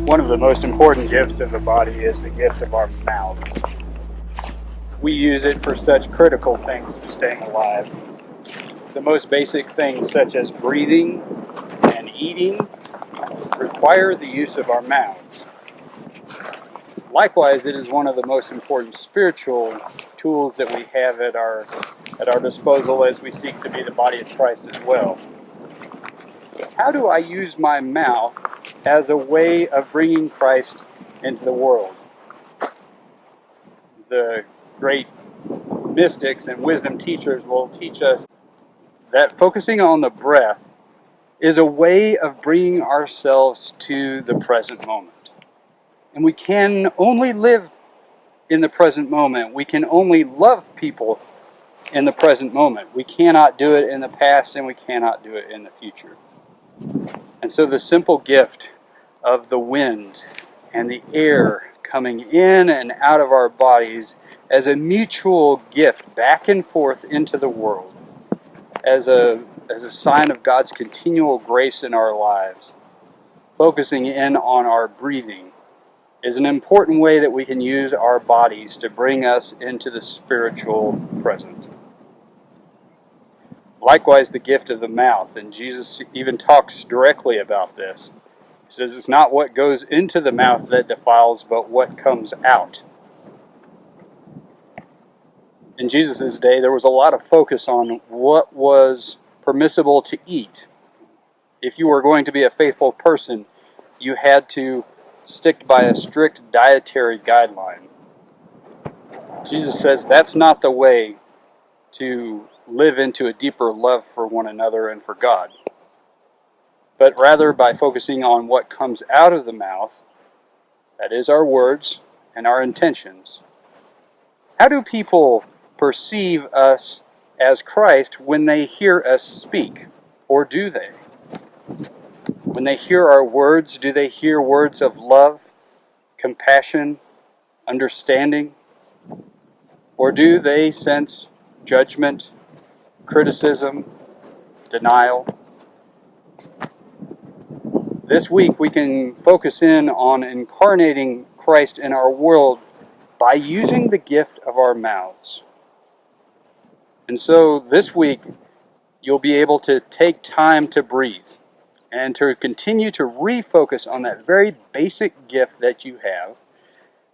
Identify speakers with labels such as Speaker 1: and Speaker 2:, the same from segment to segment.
Speaker 1: One of the most important gifts of the body is the gift of our mouths. We use it for such critical things to staying alive. The most basic things, such as breathing and eating, require the use of our mouths. Likewise, it is one of the most important spiritual tools that we have at our disposal as we seek to be the body of Christ as well. How do I use my mouth as a way of bringing Christ into the world? The great mystics and wisdom teachers will teach us that focusing on the breath is a way of bringing ourselves to the present moment. And we can only live in the present moment. We can only love people in the present moment. We cannot do it in the past, and we cannot do it in the future. And so the simple gift of the wind and the air coming in and out of our bodies as a mutual gift back and forth into the world, as a sign of God's continual grace in our lives, focusing in on our breathing, is an important way that we can use our bodies to bring us into the spiritual present. Likewise, the gift of the mouth, and Jesus even talks directly about this. He says it's not what goes into the mouth that defiles, but what comes out. In Jesus' day, there was a lot of focus on what was permissible to eat. If you were going to be a faithful person, you had to stick by a strict dietary guideline. Jesus says that's not the way to live into a deeper love for one another and for God, but rather by focusing on what comes out of the mouth, that is our words and our intentions. How do people perceive us as Christ when they hear us speak, or do they? When they hear our words, do they hear words of love, compassion, understanding? Or do they sense judgment, criticism, denial? This week we can focus in on incarnating Christ in our world by using the gift of our mouths. And so this week you'll be able to take time to breathe and to continue to refocus on that very basic gift that you have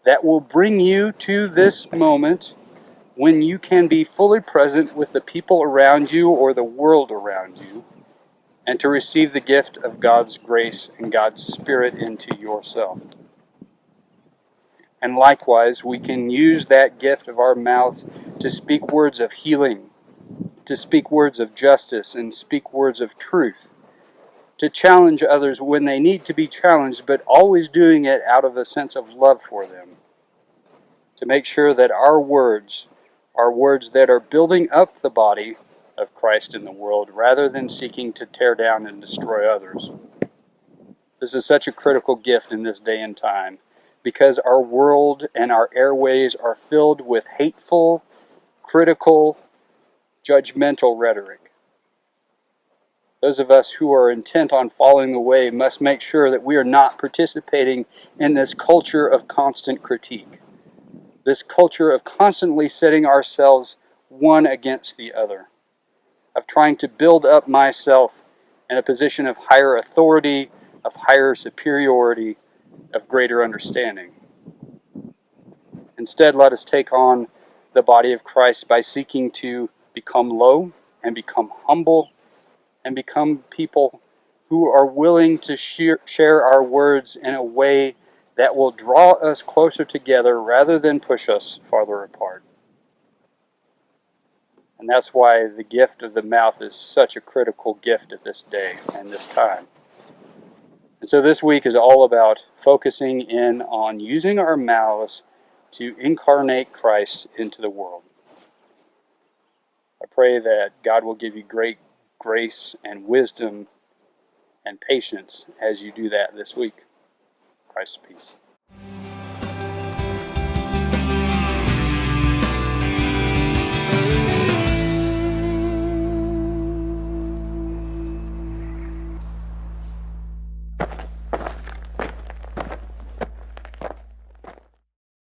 Speaker 1: that will bring you to this moment when you can be fully present with the people around you or the world around you, and to receive the gift of God's grace and God's Spirit into yourself. And likewise, we can use that gift of our mouths to speak words of healing, to speak words of justice, and speak words of truth, to challenge others when they need to be challenged, but always doing it out of a sense of love for them, to make sure that our words are words that are building up the body of Christ in the world, rather than seeking to tear down and destroy others. This is such a critical gift in this day and time, because our world and our airways are filled with hateful, critical, judgmental rhetoric. Those of us who are intent on following the way must make sure that we are not participating in this culture of constant critique, this culture of constantly setting ourselves one against the other, of trying to build up myself in a position of higher authority, of higher superiority, of greater understanding. Instead, let us take on the body of Christ by seeking to become low and become humble and become people who are willing to share our words in a way that will draw us closer together rather than push us farther apart. And that's why the gift of the mouth is such a critical gift at this day and this time. And so this week is all about focusing in on using our mouths to incarnate Christ into the world. I pray that God will give you great grace and wisdom and patience as you do that this week. Christ's peace.